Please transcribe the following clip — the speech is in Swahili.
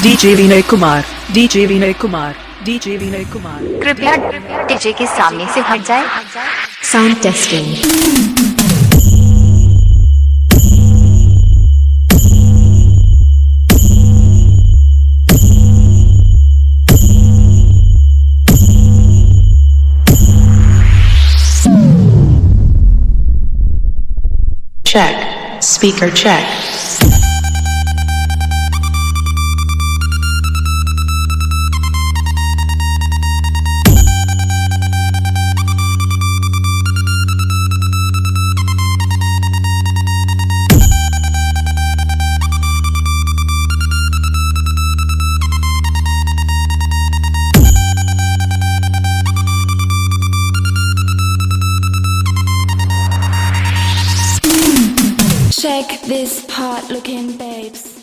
DJ विनय कुमार, DJ विनय कुमार, DJ विनय कुमार। कृपया डीजे के सामने से हट जाए। Sound testing. Check. Speaker check. Check this hot looking babes.